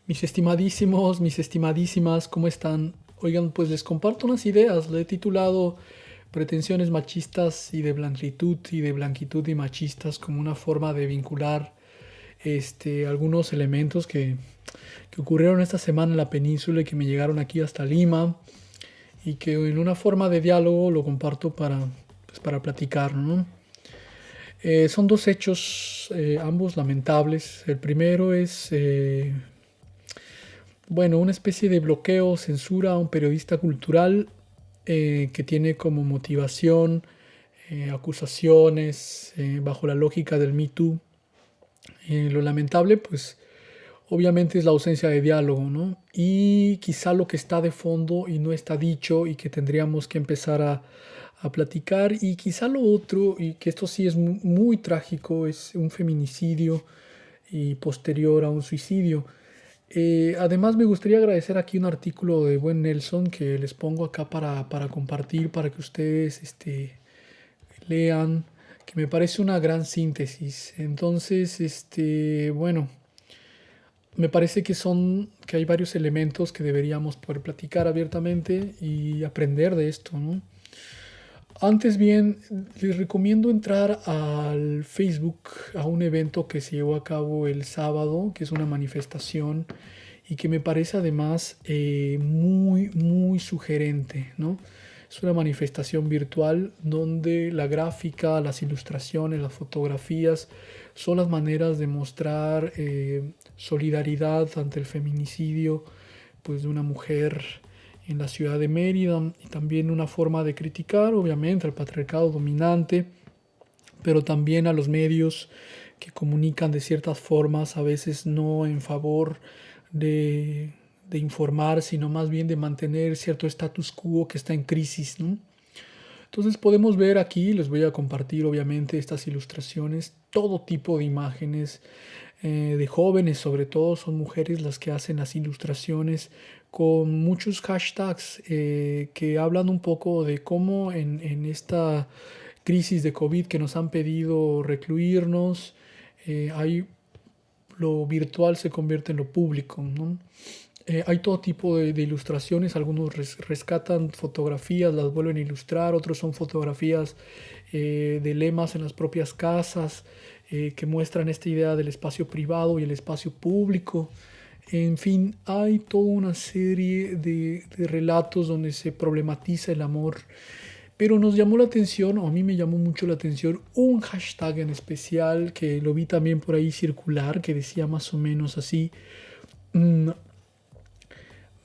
Mis estimadísimos, mis estimadísimas, ¿cómo están? Oigan, pues les comparto unas ideas. Le he titulado Pretensiones machistas y de blanquitud y machistas como una forma de vincular algunos elementos que ocurrieron esta semana en la península y que me llegaron aquí hasta Lima y que en una forma de diálogo lo comparto para platicar, ¿no? Son dos hechos, ambos lamentables. El primero es bueno, una especie de bloqueo o censura a un periodista cultural que tiene como motivación acusaciones bajo la lógica del Me Too. Lo lamentable, pues, obviamente es la ausencia de diálogo, ¿no? Y quizá lo que está de fondo y no está dicho y que tendríamos que empezar a platicar. Y quizá lo otro, y que esto sí es muy trágico, es un feminicidio y posterior a un suicidio. Además me gustaría agradecer aquí un artículo de buen Nelson que les pongo acá para compartir, para que ustedes lean, que me parece una gran síntesis. Entonces, bueno, me parece que hay varios elementos que deberíamos poder platicar abiertamente y aprender de esto, ¿no? Antes bien, les recomiendo entrar al Facebook a un evento que se llevó a cabo el sábado, que es una manifestación y que me parece además muy sugerente, ¿no? Es una manifestación virtual donde la gráfica, las ilustraciones, las fotografías son las maneras de mostrar solidaridad ante el feminicidio pues, de una mujer en la ciudad de Mérida y también una forma de criticar obviamente al patriarcado dominante, pero también a los medios que comunican de ciertas formas, a veces no en favor de informar, sino más bien de mantener cierto status quo que está en crisis, ¿no? Entonces podemos ver aquí, les voy a compartir obviamente estas ilustraciones, todo tipo de imágenes de jóvenes, sobre todo son mujeres las que hacen las ilustraciones con muchos hashtags que hablan un poco de cómo en esta crisis de COVID que nos han pedido recluirnos, hay lo virtual se convierte en lo público, ¿no? Hay todo tipo de ilustraciones, algunos rescatan fotografías, las vuelven a ilustrar, otros son fotografías de lemas en las propias casas que muestran esta idea del espacio privado y el espacio público. En fin, hay toda una serie de relatos donde se problematiza el amor, pero nos llamó la atención, o a mí me llamó mucho la atención, un hashtag en especial que lo vi también por ahí circular, que decía más o menos así, mm,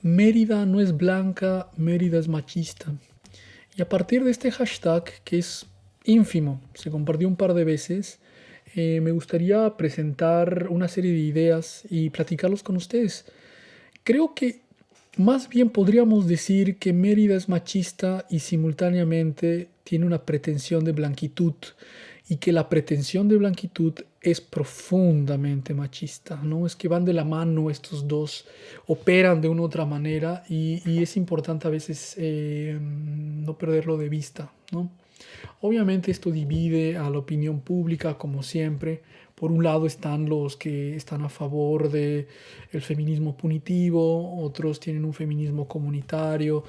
Mérida no es blanca, Mérida es machista. Y a partir de este hashtag, que es ínfimo, se compartió un par de veces, me gustaría presentar una serie de ideas y platicarlos con ustedes. Creo que más bien podríamos decir que Mérida es machista y simultáneamente tiene una pretensión de blanquitud y que la pretensión de blanquitud es profundamente machista, ¿no? Es que van de la mano estos dos, operan de una u otra manera y es importante a veces no perderlo de vista, ¿no? Obviamente esto divide a la opinión pública como siempre. Por un lado están los que están a favor del feminismo punitivo, otros tienen un feminismo comunitario,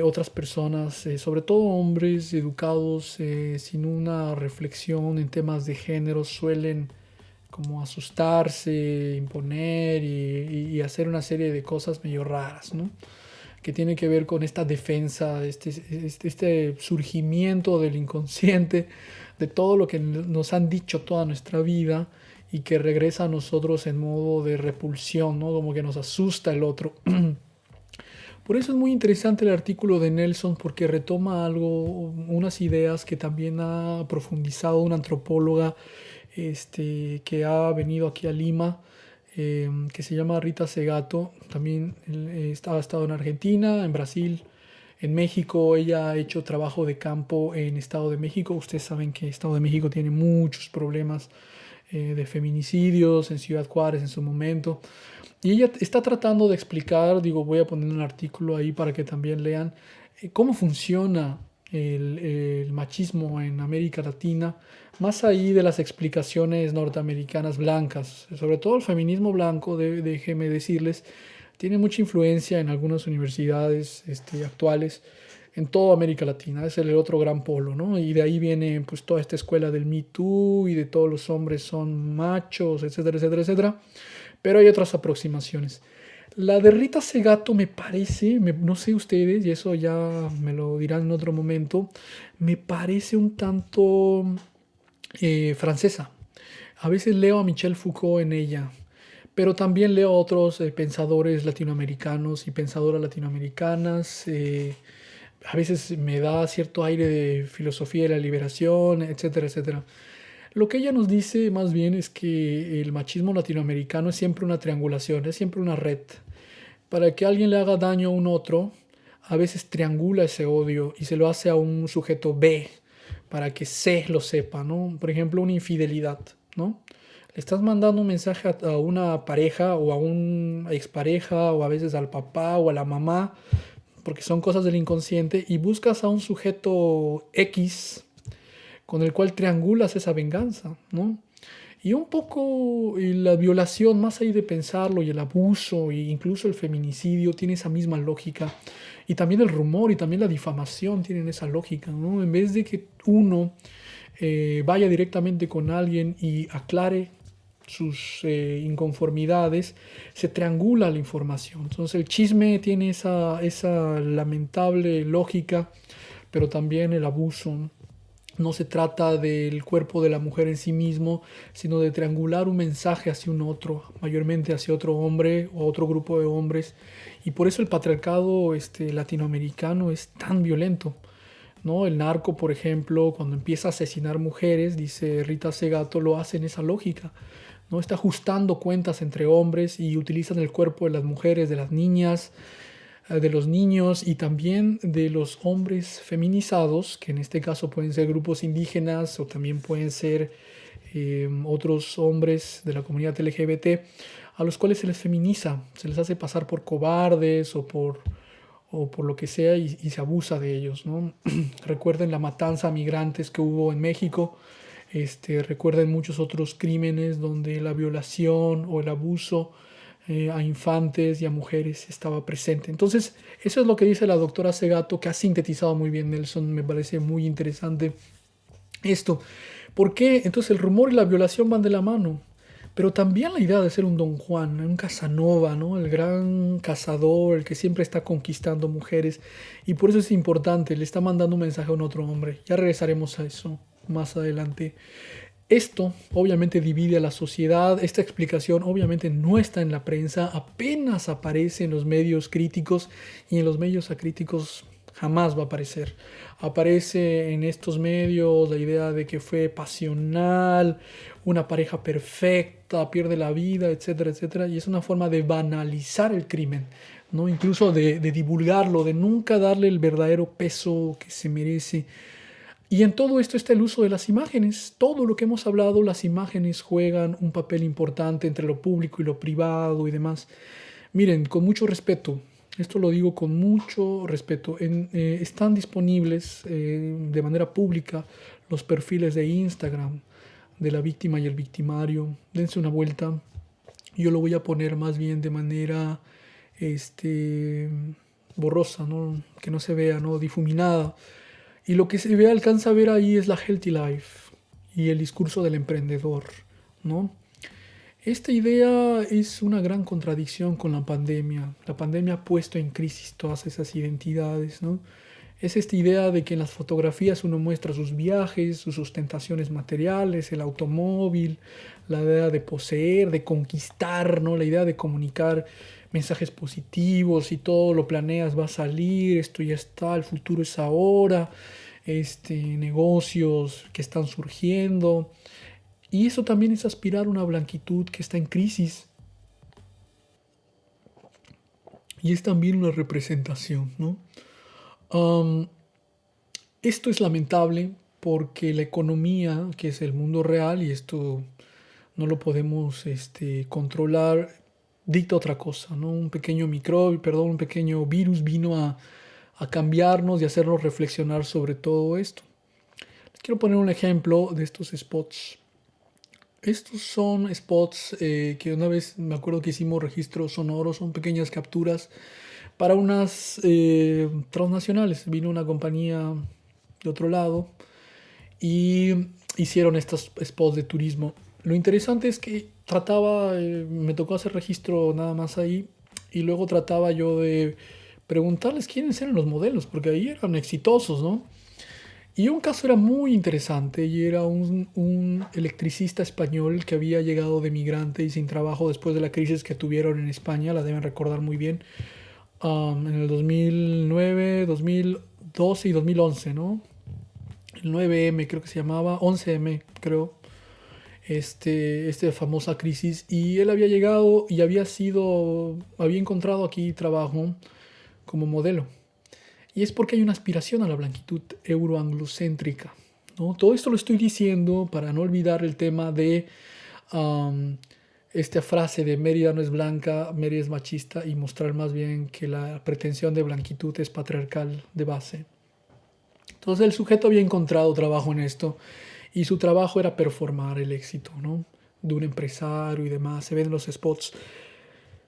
otras personas, sobre todo hombres educados sin una reflexión en temas de género, suelen como asustarse, imponer y hacer una serie de cosas medio raras, ¿no? Que tiene que ver con esta defensa, este surgimiento del inconsciente, de todo lo que nos han dicho toda nuestra vida y que regresa a nosotros en modo de repulsión, ¿no? Como que nos asusta el otro. Por eso es muy interesante el artículo de Nelson porque retoma algo, unas ideas que también ha profundizado una antropóloga que ha venido aquí a Lima, que se llama Rita Segato. También ha estado en Argentina, en Brasil, en México. Ella ha hecho trabajo de campo en Estado de México. Ustedes saben que Estado de México tiene muchos problemas de feminicidios en Ciudad Juárez en su momento. Y ella está tratando de explicar, digo, voy a poner un artículo ahí para que también lean cómo funciona el machismo en América Latina, más ahí de las explicaciones norteamericanas blancas, sobre todo el feminismo blanco, déjeme decirles, tiene mucha influencia en algunas universidades actuales en toda América Latina, es el otro gran polo, ¿no? Y de ahí viene pues toda esta escuela del Me Too y de todos los hombres son machos, etcétera, etcétera, etcétera. Pero hay otras aproximaciones. La de Rita Segato me parece, no sé ustedes, y eso ya me lo dirán en otro momento, me parece un tanto francesa. A veces leo a Michel Foucault en ella, pero también leo a otros pensadores latinoamericanos y pensadoras latinoamericanas. A veces me da cierto aire de filosofía de la liberación, etcétera, etcétera. Lo que ella nos dice más bien es que el machismo latinoamericano es siempre una triangulación, es siempre una red. Para que alguien le haga daño a un otro, a veces triangula ese odio y se lo hace a un sujeto B para que C lo sepa, ¿no? Por ejemplo, una infidelidad, ¿no? Le estás mandando un mensaje a una pareja o a una expareja o a veces al papá o a la mamá, porque son cosas del inconsciente, y buscas a un sujeto X con el cual triangulas esa venganza, ¿no? Y un poco la violación, más ahí de pensarlo, y el abuso, e incluso el feminicidio, tiene esa misma lógica. Y también el rumor y también la difamación tienen esa lógica, ¿no? En vez de que uno vaya directamente con alguien y aclare sus inconformidades, se triangula la información. Entonces el chisme tiene esa lamentable lógica, pero también el abuso. No se trata del cuerpo de la mujer en sí mismo, sino de triangular un mensaje hacia un otro, mayormente hacia otro hombre o otro grupo de hombres. Y por eso el patriarcado latinoamericano es tan violento, ¿no? El narco, por ejemplo, cuando empieza a asesinar mujeres, dice Rita Segato, lo hace en esa lógica, ¿no? Está ajustando cuentas entre hombres y utilizan el cuerpo de las mujeres, de las niñas, de los niños y también de los hombres feminizados, que en este caso pueden ser grupos indígenas o también pueden ser otros hombres de la comunidad LGBT, a los cuales se les feminiza, se les hace pasar por cobardes o por lo que sea y se abusa de ellos, ¿no? Recuerden la matanza a migrantes que hubo en México. Recuerden muchos otros crímenes donde la violación o el abuso a infantes y a mujeres estaba presente. Entonces, eso es lo que dice la doctora Segato, que ha sintetizado muy bien Nelson. Me parece muy interesante esto. ¿Por qué? Entonces el rumor y la violación van de la mano. Pero también la idea de ser un Don Juan, un Casanova, ¿no? El gran cazador, el que siempre está conquistando mujeres. Y por eso es importante, le está mandando un mensaje a un otro hombre. Ya regresaremos a eso más adelante. Esto obviamente divide a la sociedad, esta explicación obviamente no está en la prensa, apenas aparece en los medios críticos y en los medios acríticos jamás va a aparecer. Aparece en estos medios la idea de que fue pasional, una pareja perfecta, pierde la vida, etcétera, etcétera, y es una forma de banalizar el crimen, ¿no? Incluso de divulgarlo, de nunca darle el verdadero peso que se merece. Y en todo esto está el uso de las imágenes. Todo lo que hemos hablado, las imágenes juegan un papel importante entre lo público y lo privado y demás. Miren, con mucho respeto, esto lo digo con mucho respeto, están disponibles de manera pública los perfiles de Instagram de la víctima y el victimario. Dense una vuelta. Yo lo voy a poner más bien de manera borrosa, ¿no? Que no se vea, ¿no? Difuminada. Y lo que se ve, alcanza a ver ahí es la healthy life y el discurso del emprendedor, ¿no? Esta idea es una gran contradicción con la pandemia. La pandemia ha puesto en crisis todas esas identidades, ¿no? Es esta idea de que en las fotografías uno muestra sus viajes, sus ostentaciones materiales, el automóvil, la idea de poseer, de conquistar, ¿no? La idea de comunicar mensajes positivos y todo lo planeas, va a salir, esto ya está, el futuro es ahora, negocios que están surgiendo. Y eso también es aspirar a una blanquitud que está en crisis. Y es también una representación, ¿no? Um, Esto es lamentable porque la economía, que es el mundo real, y esto no lo podemos controlar, dicta otra cosa, ¿no? Un pequeño microbio, perdón, un pequeño virus vino a a cambiarnos y hacernos reflexionar sobre todo esto. Les quiero poner un ejemplo de estos spots. Estos son spots que una vez me acuerdo que hicimos registros sonoros, son pequeñas capturas para unas transnacionales. Vino una compañía de otro lado y hicieron estos spots de turismo. Lo interesante es que me tocó hacer registro nada más ahí y luego trataba yo de preguntarles quiénes eran los modelos, porque ahí eran exitosos, ¿no? Y un caso era muy interesante y era un electricista español que había llegado de migrante y sin trabajo después de la crisis que tuvieron en España, la deben recordar muy bien, en el 2009, 2012 y 2011, ¿no? El 9M creo que se llamaba, 11M creo, famosa crisis, y él había llegado y había encontrado aquí trabajo como modelo. Y es porque hay una aspiración a la blanquitud euroanglocéntrica, ¿no? Todo esto lo estoy diciendo para no olvidar el tema de esta frase de Mérida no es blanca, Mérida es machista, y mostrar más bien que la pretensión de blanquitud es patriarcal de base. Entonces el sujeto había encontrado trabajo en esto y su trabajo era performar el éxito, ¿no?, de un empresario y demás. Se ven en los spots.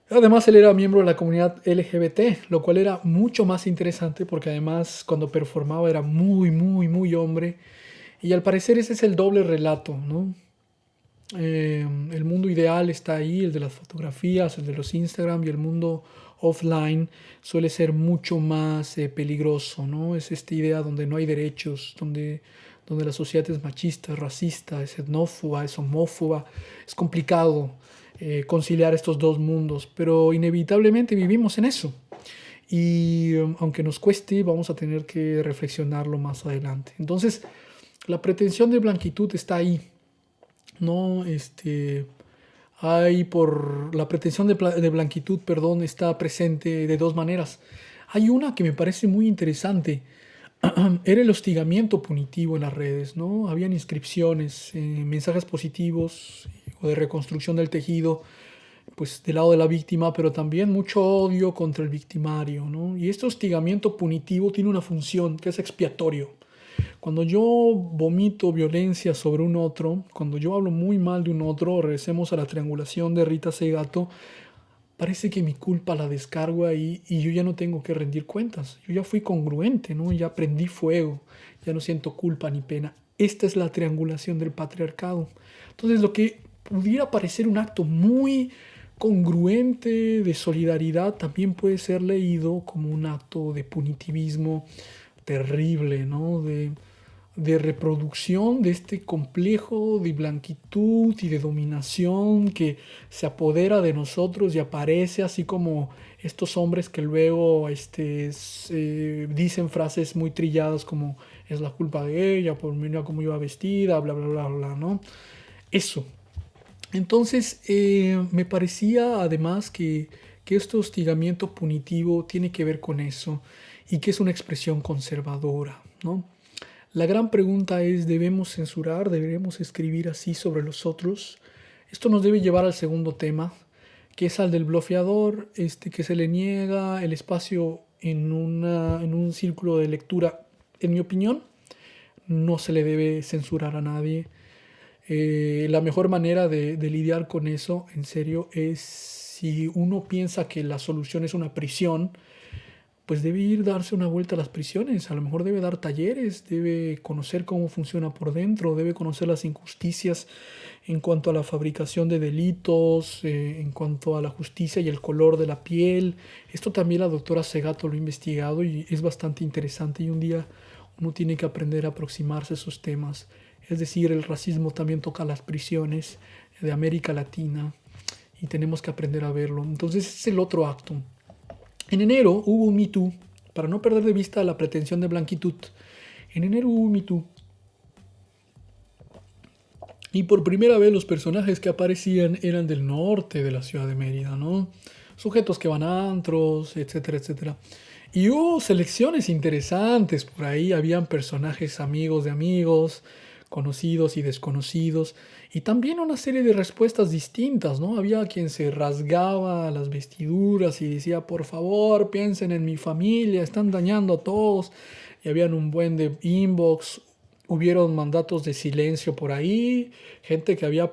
Además, él era miembro de la comunidad LGBT, lo cual era mucho más interesante porque además cuando performaba era muy, muy, muy hombre. Y al parecer ese es el doble relato, ¿no? El mundo ideal está ahí, el de las fotografías, el de los Instagram, y el mundo offline suele ser mucho más peligroso, ¿no? Es esta idea donde no hay derechos, donde la sociedad es machista, es racista, es etnófoba, es homófoba. Es complicado conciliar estos dos mundos, pero inevitablemente vivimos en eso. Y aunque nos cueste, vamos a tener que reflexionarlo más adelante. Entonces, la pretensión de blanquitud está ahí, ¿no? La pretensión de blanquitud, perdón, está presente de dos maneras. Hay una que me parece muy interesante. Era el hostigamiento punitivo en las redes, ¿no? Habían inscripciones, mensajes positivos o de reconstrucción del tejido, pues del lado de la víctima, pero también mucho odio contra el victimario, ¿no? Y este hostigamiento punitivo tiene una función que es expiatorio. Cuando yo vomito violencia sobre un otro, cuando yo hablo muy mal de un otro, regresemos a la triangulación de Rita Segato, parece que mi culpa la descargo ahí y yo ya no tengo que rendir cuentas. Yo ya fui congruente, ¿no? Ya prendí fuego, ya no siento culpa ni pena. Esta es la triangulación del patriarcado. Entonces, lo que pudiera parecer un acto muy congruente de solidaridad también puede ser leído como un acto de punitivismo terrible, ¿no? De reproducción de este complejo de blanquitud y de dominación que se apodera de nosotros y aparece así como estos hombres que luego dicen frases muy trilladas como es la culpa de ella por mira cómo iba vestida, bla, bla, bla, bla, ¿no? Eso. Entonces, me parecía además que este hostigamiento punitivo tiene que ver con eso y que es una expresión conservadora, ¿no? La gran pregunta es, ¿debemos censurar? ¿Deberemos escribir así sobre los otros? Esto nos debe llevar al segundo tema, que es al del blofeador, que se le niega el espacio en un círculo de lectura. En mi opinión, no se le debe censurar a nadie. La mejor manera de lidiar con eso, en serio, es si uno piensa que la solución es una prisión, pues debe darse una vuelta a las prisiones. A lo mejor debe dar talleres, debe conocer cómo funciona por dentro, debe conocer las injusticias en cuanto a la fabricación de delitos, en cuanto a la justicia y el color de la piel. Esto también la doctora Segato lo ha investigado y es bastante interesante, y un día uno tiene que aprender a aproximarse a esos temas. Es decir, el racismo también toca las prisiones de América Latina y tenemos que aprender a verlo. Entonces ese es el otro acto. En enero hubo un Me Too, para no perder de vista la pretensión de blanquitud. En enero hubo un Me Too. Y por primera vez los personajes que aparecían eran del norte de la ciudad de Mérida, ¿no? Sujetos que van a antros, etcétera, etcétera. Y hubo selecciones interesantes por ahí. Habían personajes amigos de amigos, conocidos y desconocidos, y también una serie de respuestas distintas, ¿no? Había quien se rasgaba las vestiduras y decía, por favor, piensen en mi familia, están dañando a todos, y habían un buen de inbox, hubieron mandatos de silencio por ahí, gente que había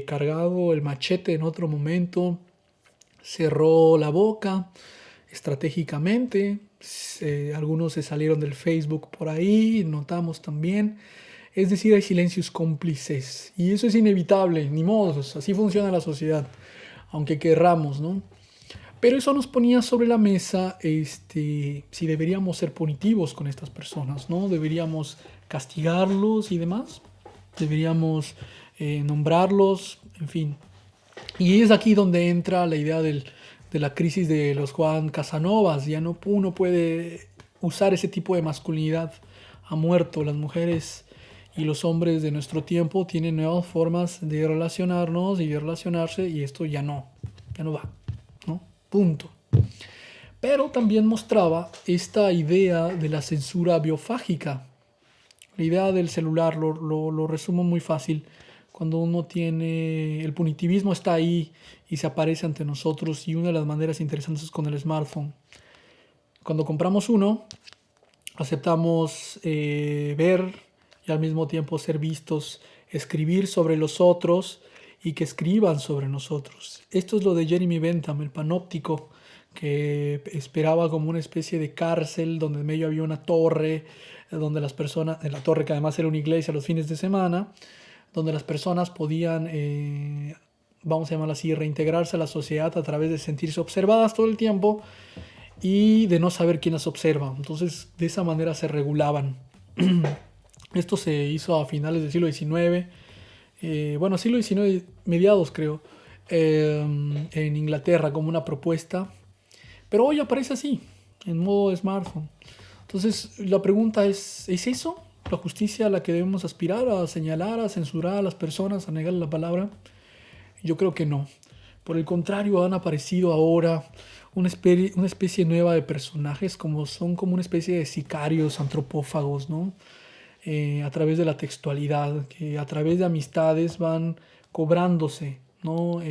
cargado el machete en otro momento, cerró la boca estratégicamente. Algunos se salieron del Facebook por ahí, notamos también. Es decir, hay silencios cómplices y eso es inevitable, ni modo, así funciona la sociedad, aunque querramos, ¿no? Pero eso nos ponía sobre la mesa si deberíamos ser punitivos con estas personas, ¿no? Deberíamos castigarlos y demás, deberíamos nombrarlos, en fin. Y es aquí donde entra la idea de la crisis de los Juan Casanovas. Ya no uno puede usar ese tipo de masculinidad. Ha muerto. Las mujeres y los hombres de nuestro tiempo tienen nuevas formas de relacionarnos y de relacionarse y esto ya no va, ¿no? Punto. Pero también mostraba esta idea de la censura biofágica. La idea del celular lo resumo muy fácil. Cuando uno tiene, el punitivismo está ahí y se aparece ante nosotros y una de las maneras interesantes es con el smartphone. Cuando compramos uno, aceptamos ver y al mismo tiempo ser vistos, escribir sobre los otros y que escriban sobre nosotros. Esto es lo de Jeremy Bentham, el panóptico, que esperaba como una especie de cárcel donde en medio había una torre, donde las personas, en la torre que además era una iglesia los fines de semana, donde las personas podían, vamos a llamarlo así, reintegrarse a la sociedad a través de sentirse observadas todo el tiempo y de no saber quién las observa. Entonces, de esa manera se regulaban. Esto se hizo a finales del siglo XIX, bueno, siglo XIX, mediados creo, en Inglaterra como una propuesta, pero hoy aparece así, en modo smartphone. Entonces, la pregunta ¿es eso la justicia a la que debemos aspirar, a señalar, a censurar a las personas, a negarle la palabra? Yo creo que no. Por el contrario, han aparecido ahora una especie nueva de personajes, son como una especie de sicarios antropófagos, ¿no? A través de la textualidad, que a través de amistades van cobrándose, ¿no?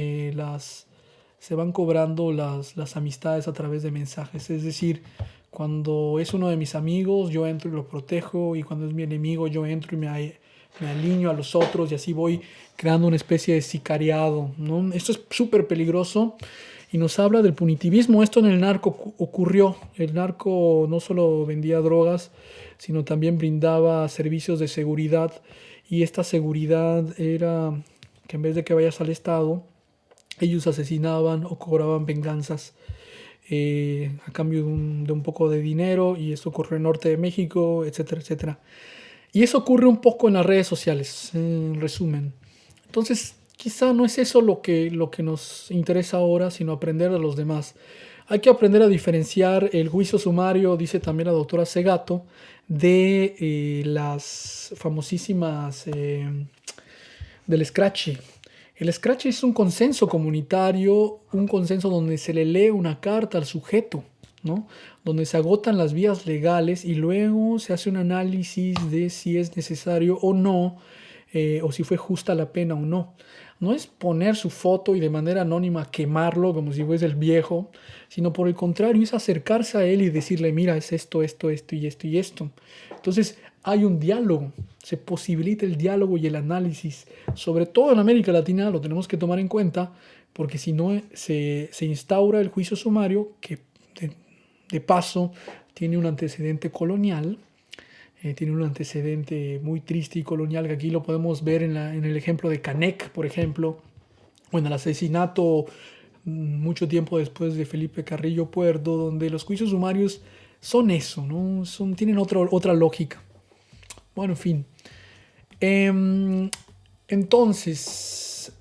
Se van cobrando las amistades a través de mensajes. Es decir, cuando es uno de mis amigos, yo entro y lo protejo, y cuando es mi enemigo, yo entro y me alineo a los otros, y así voy creando una especie de sicariado, ¿no? Esto es súper peligroso y nos habla del punitivismo. Esto en el narco ocurrió. El narco no solo vendía drogas, sino también brindaba servicios de seguridad, y esta seguridad era que en vez de que vayas al Estado, ellos asesinaban o cobraban venganzas a cambio de un poco de dinero, y esto ocurrió en el norte de México, etcétera, etcétera. Y eso ocurre un poco en las redes sociales, en resumen. Entonces, quizá no es eso lo que nos interesa ahora, sino aprender de los demás. Hay que aprender a diferenciar el juicio sumario, dice también la doctora Segato, de las famosísimas del Scratchy. El Scratchy es un consenso comunitario, un consenso donde se le lee una carta al sujeto, ¿no? Donde se agotan las vías legales y luego se hace un análisis de si es necesario o no, o si fue justa la pena o no. No es poner su foto y de manera anónima quemarlo como si fuese el viejo, sino por el contrario, es acercarse a él y decirle, mira, es esto, esto, esto y esto y esto. Entonces hay un diálogo, se posibilita el diálogo y el análisis. Sobre todo en América Latina lo tenemos que tomar en cuenta, porque si no se instaura el juicio sumario, que de paso tiene un antecedente colonial, tiene un antecedente muy triste y colonial, que aquí lo podemos ver en el ejemplo de Canek, por ejemplo, o en el asesinato mucho tiempo después de Felipe Carrillo Puerto, donde los juicios sumarios son eso, ¿no? Tienen otra lógica. Bueno, en fin. Entonces,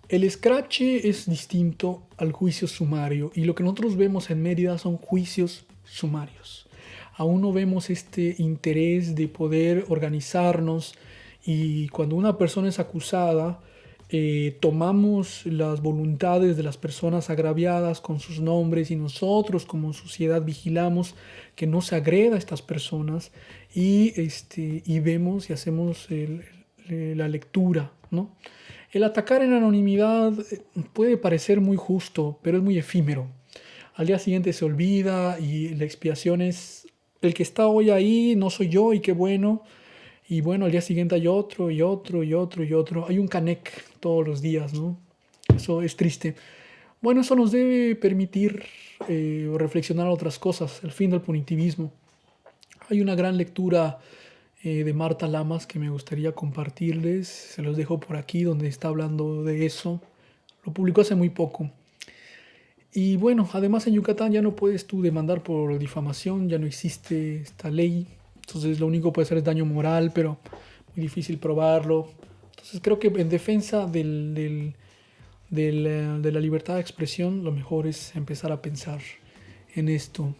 el Scratch es distinto al juicio sumario, y lo que nosotros vemos en Mérida son juicios sumarios. Aún no vemos este interés de poder organizarnos, y cuando una persona es acusada, tomamos las voluntades de las personas agraviadas con sus nombres y nosotros como sociedad vigilamos que no se agreda a estas personas y vemos y hacemos la lectura, ¿no? El atacar en anonimidad puede parecer muy justo, pero es muy efímero. Al día siguiente se olvida y la expiación es el que está hoy ahí, no soy yo y qué bueno. Y bueno, al día siguiente hay otro y otro y otro y otro. Hay un Canek todos los días, ¿no? Eso es triste. Bueno, eso nos debe permitir reflexionar otras cosas, el fin del punitivismo. Hay una gran lectura de Marta Lamas que me gustaría compartirles. Se los dejo por aquí donde está hablando de eso. Lo publicó hace muy poco. Y bueno, además en Yucatán ya no puedes tú demandar por difamación, ya no existe esta ley. Entonces lo único que puede hacer es daño moral, pero muy difícil probarlo. Entonces creo que en defensa de la libertad de expresión, lo mejor es empezar a pensar en esto.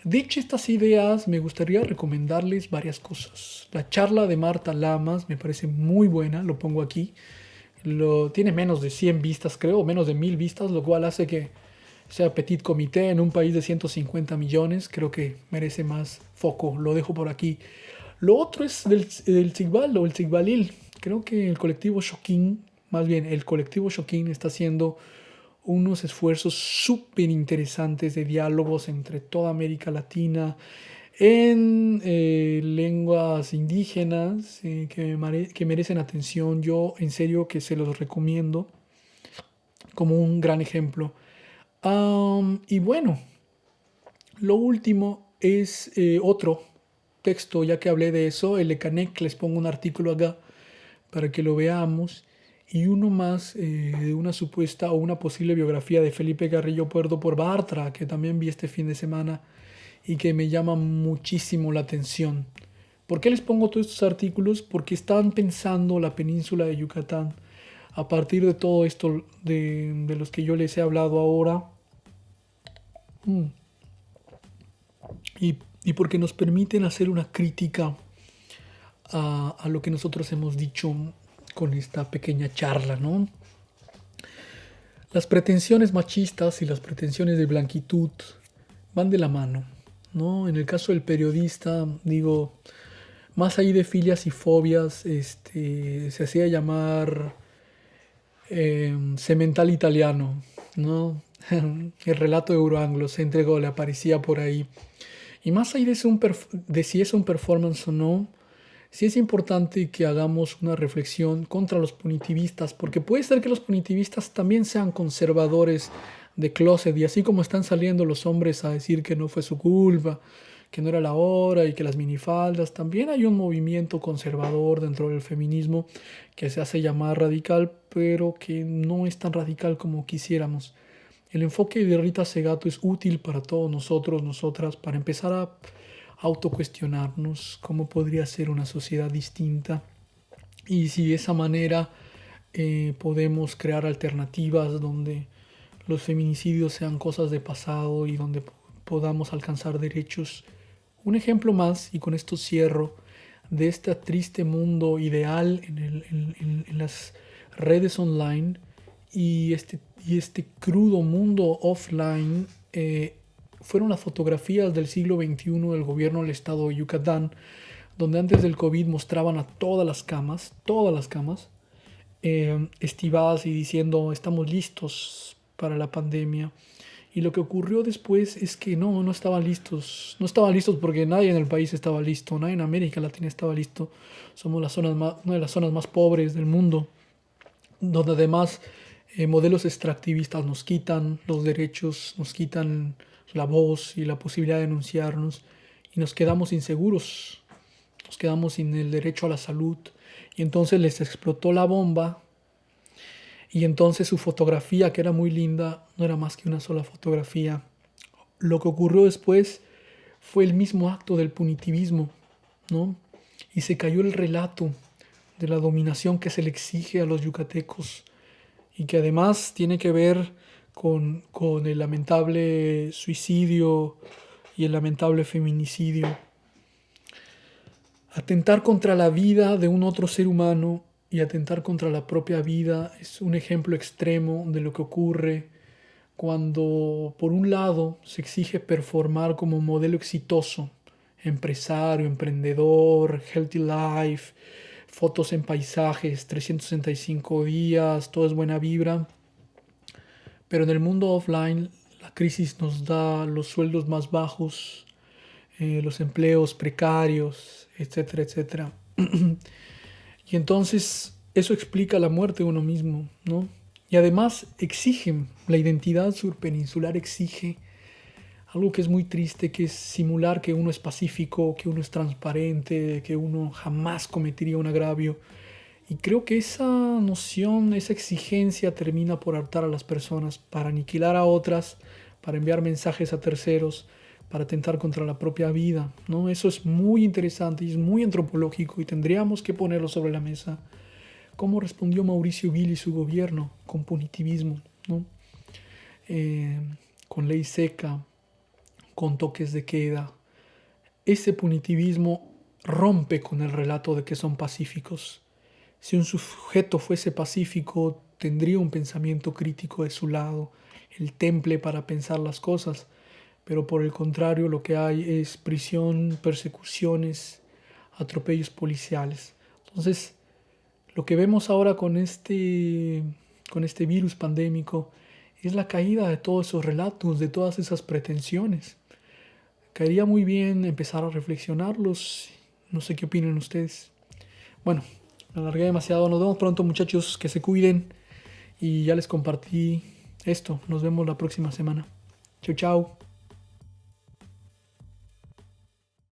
Dicho estas ideas, me gustaría recomendarles varias cosas. La charla de Marta Lamas me parece muy buena, lo pongo aquí. Tiene menos de 100 vistas, creo, menos de 1000 vistas, lo cual hace que sea petit comité en un país de 150 millones. Creo que merece más foco, lo dejo por aquí. Lo otro es del Tzigval o el Tzigvalil. Creo que el colectivo Shokin, más bien el colectivo Shokin está haciendo unos esfuerzos súper interesantes de diálogos entre toda América Latina en lenguas indígenas que merecen atención. Yo en serio que se los recomiendo como un gran ejemplo. Y bueno, lo último es otro texto, ya que hablé de eso, el Ecanec, les pongo un artículo acá para que lo veamos, y uno más de una supuesta o una posible biografía de Felipe Carrillo Puerto por Bartra, que también vi este fin de semana y que me llama muchísimo la atención. ¿Por qué les pongo todos estos artículos? Porque están pensando la península de Yucatán a partir de todo esto de los que yo les he hablado ahora. Y porque nos permiten hacer una crítica a lo que nosotros hemos dicho con esta pequeña charla, ¿no? Las pretensiones machistas y las pretensiones de blanquitud van de la mano, ¿no? En el caso del periodista, digo, más allá de filias y fobias, se hacía llamar semental italiano, ¿no? El relato euroanglocéntrico le aparecía por ahí. Y más allá de si es un performance o no, sí es importante que hagamos una reflexión contra los punitivistas, porque puede ser que los punitivistas también sean conservadores de closet, y así como están saliendo los hombres a decir que no fue su culpa, que no era la hora y que las minifaldas, también hay un movimiento conservador dentro del feminismo que se hace llamar radical, pero que no es tan radical como quisiéramos. El enfoque de Rita Segato es útil para todos nosotros, nosotras, para empezar a autocuestionarnos cómo podría ser una sociedad distinta y si de esa manera podemos crear alternativas donde los feminicidios sean cosas de pasado y donde podamos alcanzar derechos. Un ejemplo más, y con esto cierro, de este triste mundo ideal en las redes online y este crudo mundo offline, fueron las fotografías del siglo XXI del gobierno del estado de Yucatán, donde antes del COVID mostraban a todas las camas, estivadas y diciendo estamos listos para la pandemia. Y lo que ocurrió después es que no estaban listos. No estaban listos porque nadie en el país estaba listo, nadie en América Latina estaba listo. Somos una de las zonas más pobres del mundo, donde además modelos extractivistas nos quitan los derechos, nos quitan la voz y la posibilidad de denunciarnos y nos quedamos inseguros, nos quedamos sin el derecho a la salud. Y entonces les explotó la bomba y entonces su fotografía, que era muy linda, no era más que una sola fotografía. Lo que ocurrió después fue el mismo acto del punitivismo, ¿no? Y se cayó el relato de la dominación que se le exige a los yucatecos y que además tiene que ver con el lamentable suicidio y el lamentable feminicidio. Atentar contra la vida de un otro ser humano y atentar contra la propia vida es un ejemplo extremo de lo que ocurre cuando, por un lado, se exige performar como modelo exitoso, empresario, emprendedor, healthy life, fotos en paisajes, 365 días, todo es buena vibra. Pero en el mundo offline, la crisis nos da los sueldos más bajos, los empleos precarios, etcétera, etcétera. Y entonces eso explica la muerte de uno mismo, ¿no? Y además exigen, la identidad surpeninsular exige algo que es muy triste, que es simular que uno es pacífico, que uno es transparente, que uno jamás cometería un agravio. Y creo que esa noción, esa exigencia termina por hartar a las personas, para aniquilar a otras, para enviar mensajes a terceros, para atentar contra la propia vida, ¿no? Eso es muy interesante y es muy antropológico y tendríamos que ponerlo sobre la mesa. ¿Cómo respondió Mauricio Vila y su gobierno? Con punitivismo, ¿no? Eh, con ley seca, con toques de queda. Ese punitivismo rompe con el relato de que son pacíficos. Si un sujeto fuese pacífico, tendría un pensamiento crítico de su lado, el temple para pensar las cosas, pero por el contrario lo que hay es prisión, persecuciones, atropellos policiales. Entonces, lo que vemos ahora con este virus pandémico es la caída de todos esos relatos, de todas esas pretensiones. Caería muy bien empezar a reflexionarlos. No sé qué opinan ustedes. Bueno, me alargué demasiado. Nos vemos pronto, muchachos. Que se cuiden. Y ya les compartí esto. Nos vemos la próxima semana. Chau, chau.